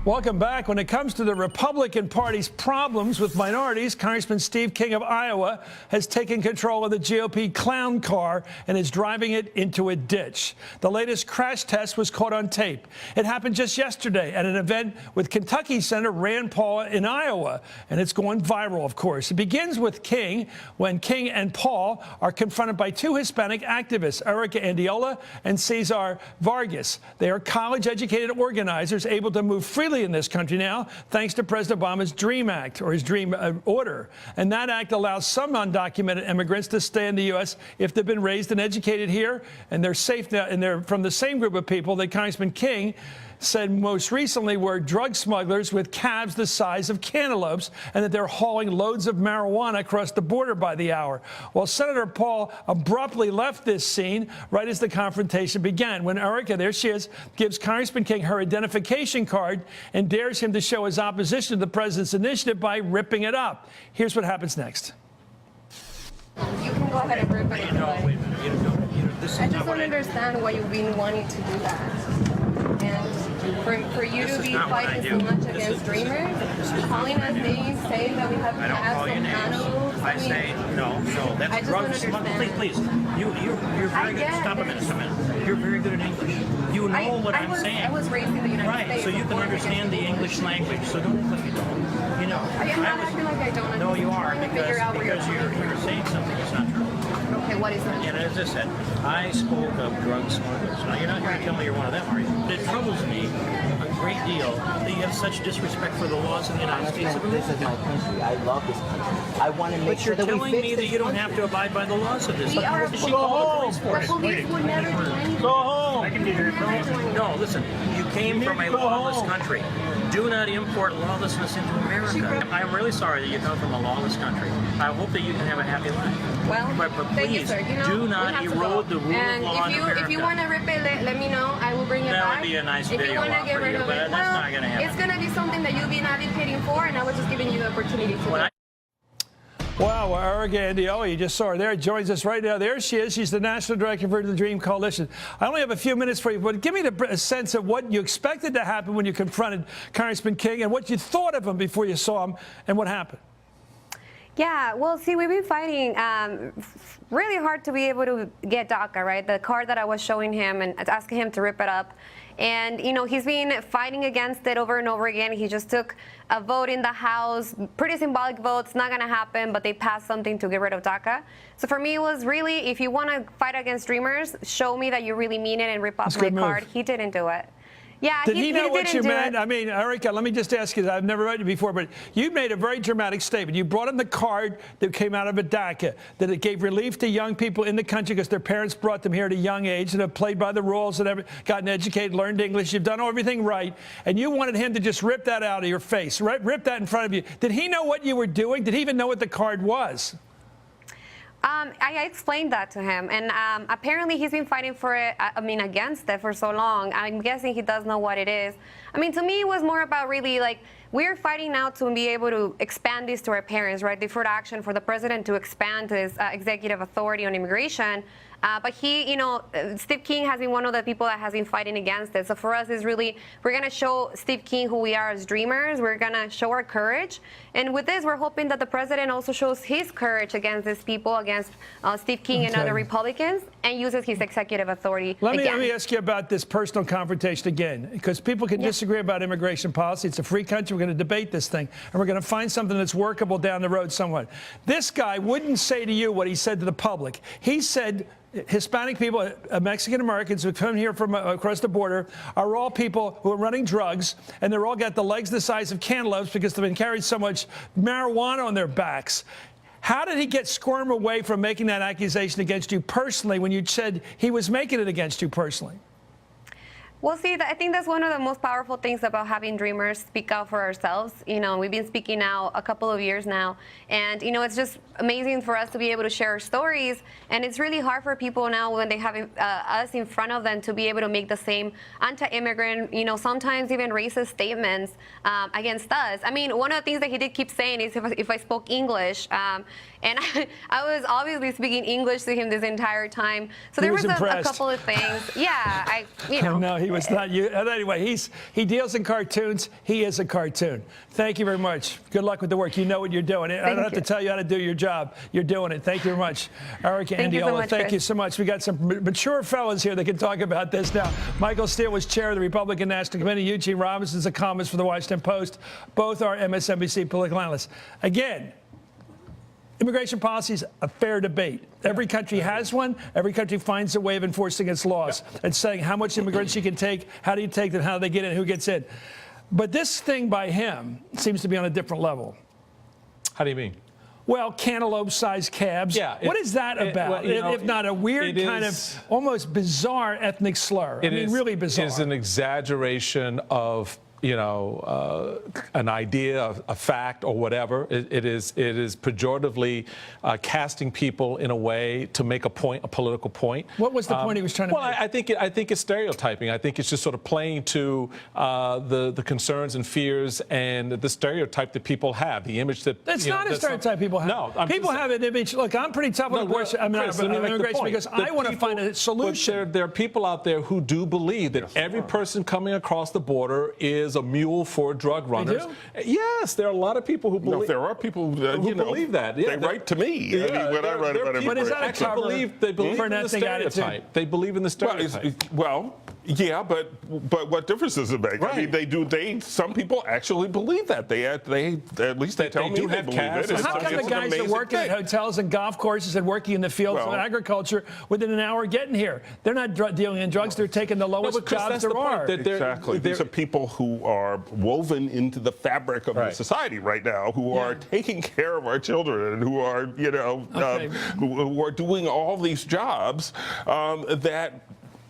Welcome back. When it comes to the Republican Party's problems with minorities, Congressman Steve King of Iowa has taken control of the GOP clown car and is driving it into a ditch. The latest crash test was caught on tape. It happened just yesterday at an event with Kentucky Senator Rand Paul in Iowa, and it's going viral, of course. It begins with King, when King and Paul are confronted by two Hispanic activists, Erica Andiola and Cesar Vargas. They are college-educated organizers able to move freely in this country now, thanks to President Obama's DREAM Act, or his DREAM Order. And that act allows some undocumented immigrants to stay in the U.S. if they've been raised and educated here, and they're safe now, and they're from the same group of people that Congressman King said most recently were drug smugglers with calves the size of cantaloupes, and that they're hauling loads of marijuana across the border by the hour. Well, Senator Paul abruptly left this scene right as the confrontation began, when Erica, there she is, gives Congressman King her identification card and dares him to show his opposition to the president's initiative by ripping it up. Here's what happens next. You can go ahead and rip it. I just don't understand why you've been wanting to do that. And for you to be fighting so much against dreamers, calling us names, saying that we have to have some animals. I say no. That's drugs. Please. You're very good. Stop a minute. You're very good at English. You know what I'm saying. I was raised in the United States. Right, so you can understand the English language. So don't act like you don't. You know. I am not acting like I don't understand. No, you are, because you're saying something that's not true. Okay, what is that? And as I said, I spoke of drug smugglers. Now, you're not going to tell me you're one of them, are you? But it troubles me a great deal that you have such disrespect for the laws of the United States. This is my country. I love this country. I want to make sure that we fix this. But you're telling me that you don't have to abide by the laws of this. We are She called the police The police would never do anything. Go home. No, listen. You came from a lawless country. Do not import lawlessness into America. I'm really sorry that you come from a lawless country. I hope that you can have a happy life. Well, but thank please, you, sir. You know, do not erode the rule of law in America. If you want to rip it, let me know. I will bring it back. That would be a nice if video you want to op get for rid you, of but it, that's not going to happen. It's going to be something that you've been advocating for, and I was just giving you the opportunity to do it. Wow, Erica Andiola, you just saw her there, joins us right now. There she is. She's the National Director for the Dream Coalition. I only have a few minutes for you, but give me a sense of what you expected to happen when you confronted Congressman King and what you thought of him before you saw him and what happened. Yeah, well, see, we've been fighting really hard to be able to get DACA, right? The card that I was showing him and asking him to rip it up. And, you know, he's been fighting against it over and over again. He just took a vote in the House, pretty symbolic vote. It's not going to happen, but they passed something to get rid of DACA. So for me, it was really, if you want to fight against dreamers, show me that you really mean it and rip off my card. He didn't do it. Yeah, Did he know what you meant? It. I mean, Erica, let me just ask you, I've never read it before, but you made a very dramatic statement. You brought him the card that came out of a DACA, that it gave relief to young people in the country because their parents brought them here at a young age and have played by the rules and have gotten educated, learned English. You've done everything right. And you wanted him to just rip that out of your face, right? Rip that in front of you. Did he know what you were doing? Did he even know what the card was? I explained that to him, and apparently he's been fighting for it, against it for so long. I'm guessing he does know what it is. I mean, to me, it was more about really, like, we're fighting now to be able to expand this to our parents, right? Deferred action for the president to expand his executive authority on immigration. But he, you know, Steve King has been one of the people that has been fighting against it. So for us, is really, we're going to show Steve King who we are as dreamers. We're going to show our courage. And with this, we're hoping that the president also shows his courage against these people, against Steve King and other Republicans, and uses his executive authority Let me ask you about this personal confrontation again, because people can disagree about immigration policy. It's a free country. We're going to debate this thing, and we're going to find something that's workable down the road somewhat. This guy wouldn't say to you what he said to the public. He said Hispanic people, Mexican Americans who come here from across the border are all people who are running drugs, and they're all got the legs the size of cantaloupes because they've been carrying so much marijuana on their backs. How did he get squirm away from making that accusation against you personally when you said he was making it against you personally? Well, see, I think that's one of the most powerful things about having dreamers speak out for ourselves. You know, we've been speaking now a couple of years now, and, you know, it's just amazing for us to be able to share our stories, and it's really hard for people now when they have us in front of them to be able to make the same anti-immigrant, you know, sometimes even racist statements against us. I mean, one of the things that he did keep saying is if I spoke English, and I was obviously speaking English to him this entire time. So there was a couple of things. Yeah, you know. No, he was not you. Anyway, he deals in cartoons. He is a cartoon. Thank you very much. Good luck with the work. You know what you're doing. I don't have to tell you how to do your job. You're doing it. Thank you very much. Eric Andiola, thank you so much. We got some mature fellas here that can talk about this now. Michael Steele was chair of the Republican National Committee. Eugene Robinson's a columnist for the Washington Post. Both are MSNBC political analysts. Again, immigration policy is a fair debate. Every country has one. Every country finds a way of enforcing its laws and saying how much immigrants you can take, how do you take them, how do they get in, who gets in. But this thing by him seems to be on a different level. How do you mean? Well, cantaloupe-sized cabs. Yeah, what is that about? If not a weird kind of almost bizarre ethnic slur? I mean, really bizarre. It is an exaggeration of, you know, an idea, a fact, or whatever. It is pejoratively casting people in a way to make a point, a political point. What was the point he was trying to make? Well, I think it's stereotyping. I think it's just sort of playing to the concerns and fears and the stereotype that people have, the image that. That's not a stereotype people have. No, people have an image. Look, I'm pretty tough on abortion. I mean, immigration because I want to find a solution. But there are people out there who do believe that every person coming across the border is a mule for drug runners. Yes, there are a lot of people who believe. No, there are people who believe that. Yeah, they write to me. I mean, when I write about But is that a cover they believe for an in the ethnic stereotype. attitude? They believe in the stereotype. Well, yeah, but what difference does it make? Right. I mean, some people actually believe that. They at least they tell me do they have believe castes. it. How come the It's an guys that amazing work at thing. hotels and golf courses and working in the fields of agriculture within an hour getting here? They're not dealing in drugs. They're taking the lowest but Chris, jobs that's there the point, are. that Exactly. These are people who are woven into the fabric of the society right now, who are taking care of our children, and who are, you know, who are doing all these jobs that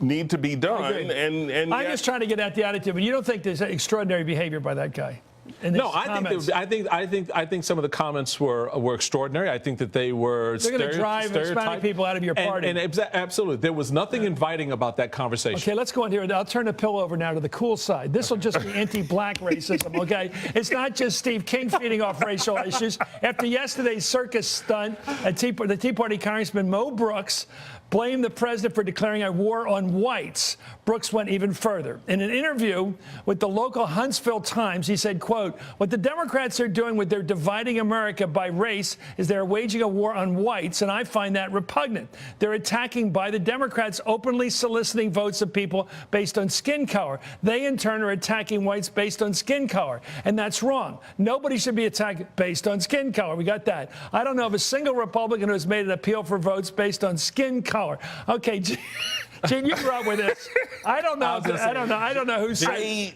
need to be done. And I'm just trying to get at the attitude, but you don't think there's extraordinary behavior by that guy? No, I think some of the comments were extraordinary. I think that they were. They're going to drive Hispanic people out of your party. Absolutely, there was nothing inviting about that conversation. Okay, let's go in here. I'll turn the pillow over now to the cool side. This will just be anti-black racism. Okay, it's not just Steve King feeding off racial issues. After yesterday's circus stunt, the Tea Party Congressman Mo Brooks blamed the president for declaring a war on whites. Brooks went even further. In an interview with the local Huntsville Times, he said, quote, "What the Democrats are doing with their dividing America by race is they're waging a war on whites, and I find that repugnant. They're attacking by the Democrats openly soliciting votes of people based on skin color. They, in turn, are attacking whites based on skin color, and that's wrong. Nobody should be attacked based on skin color." We got that. I don't know of a single Republican who has made an appeal for votes based on skin color. Okay, Gene, you grew up with this. I don't know. I don't know who's saying.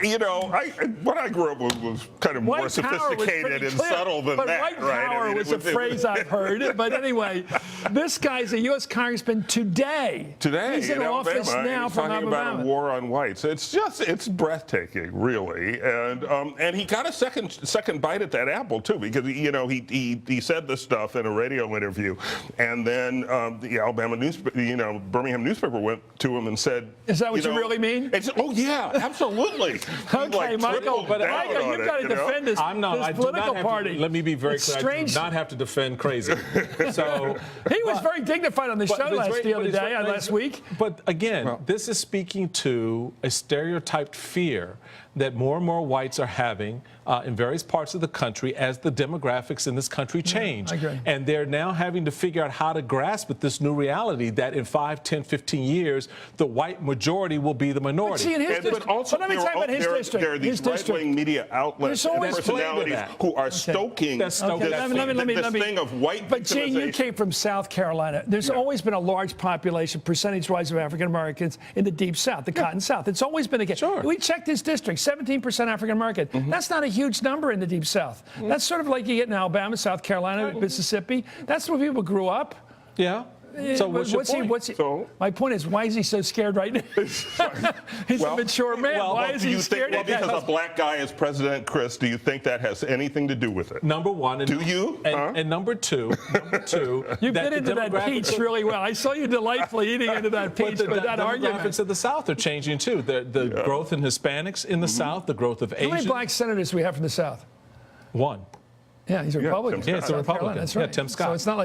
You know, what I grew up with was kind of more sophisticated and subtle than that. White right? power was a phrase I've heard. But anyway, this guy's a U.S. congressman today. He's in office now from talking about a war on whites. It's breathtaking, really. And he got a second bite at that apple too, because he said this stuff in a radio interview, and then the Birmingham newspaper went to him and said, "Is that what you really mean?" Oh yeah, absolutely. Okay, Michael, you've got to defend this. This political party. Let me be very clear. I do not have to defend crazy. So he was very dignified on the show last week. But again, this is speaking to a stereotyped fear that more and more whites are having in various parts of the country as the demographics in this country change. I agree. And they're now having to figure out how to grasp with this new reality that in 5, 10, 15 years, the white majority will be the minority. But see, in his district, but also, let me talk about his district. There are these right-wing media outlets and personalities who are stoking this thing of white victimization. But Gene, you came from South Carolina. There's always been a large population, percentage-wise, of African Americans in the Deep South, the Cotton South. It's always been a case. Sure. We checked his district, 17% African American. That's not a huge number in the Deep South. That's sort of like you get in Alabama, South Carolina, Mississippi. That's where people grew up. Yeah. So what's your point? My point is, why is he so scared right now? He's a mature man. Why is he scared? Because a black guy is president, Chris, do you think that has anything to do with it? Number one. Do you? And number two. You bit into that peach really well. I saw you delightfully eating into that peach, but that argument. The demographics of the South are changing, too. The growth in Hispanics in the South, the growth of Asians. How many black senators do we have from the South? One. Yeah, he's a Republican. Tim Yeah, it's a South Carolina, Republican. That's Yeah, right. Tim Scott. So it's not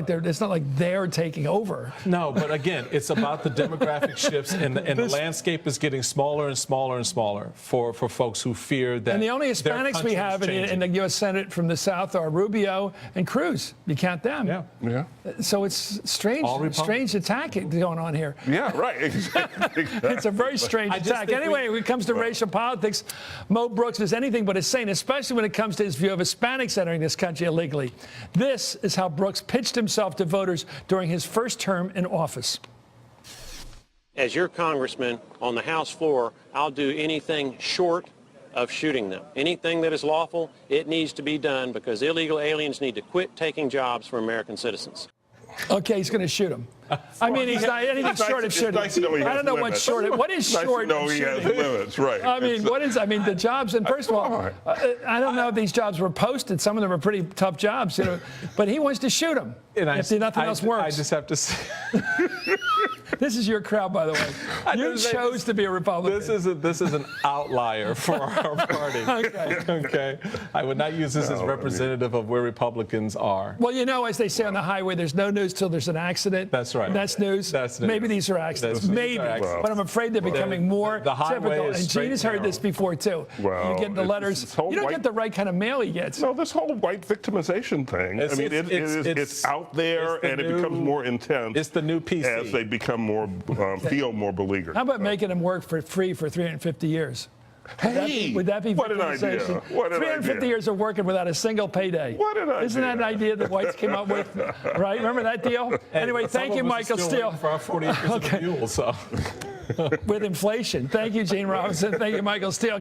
like they're taking over. No, but again, it's about the demographic shifts, and the landscape is getting smaller and smaller and smaller for folks who fear that. And the only their Hispanics we country is have in changing. the U.S. Senate from the South are Rubio and Cruz. You count them. Yeah. Yeah. So it's strange, All Republicans. attack going on here. Yeah, right. Exactly. It's a very strange I just attack. think Anyway, when it comes to racial politics, Mo Brooks is anything but a saint, especially when it comes to his view of Hispanics entering this country illegally. This is how Brooks pitched himself to voters during his first term in office. As your congressman on the House floor, I'll do anything short of shooting them. Anything that is lawful, it needs to be done because illegal aliens need to quit taking jobs from American citizens. Okay, he's going to shoot him. I mean, he's not anything short of shooting. Nice to know he I has don't know limits. what's short. What is Nice short to know of he has shooting? limits, right. I mean, what is? I mean, the jobs. And first of all, I don't know if these jobs were posted. Some of them are pretty tough jobs, you know. But he wants to shoot him if nothing else works. I just have to say, This is your crowd, by the way. You chose to be a Republican. this is an outlier for our party. Okay. I would not use this as representative of where Republicans are. Well, you know, as they say on the highway, there's no news till there's an accident. That's right. That's news. That's news. Maybe these are accidents. These are Maybe. accidents. But I'm afraid they're becoming more the highway typical. is And straight Gene has heard narrow. this before, too. Well, you get the it's letters. this whole You don't white- get the right kind of mail he gets. No, this whole white victimization thing. I mean, it's out there, it's the and it new- becomes more intense. It's the new PC. as they become more feel more beleaguered. How about making them work for free for 350 years? Hey, Would that be what an idea? victimization? What an 350 idea. years of working without a single payday. What an Isn't that an idea. idea that whites came up with? Right? Remember that deal? Anyway, Some thank of you, us are Michael still Steele. waiting for our 40 years of a mule, so. With inflation. Thank you, Gene Robinson. Thank you, Michael Steele.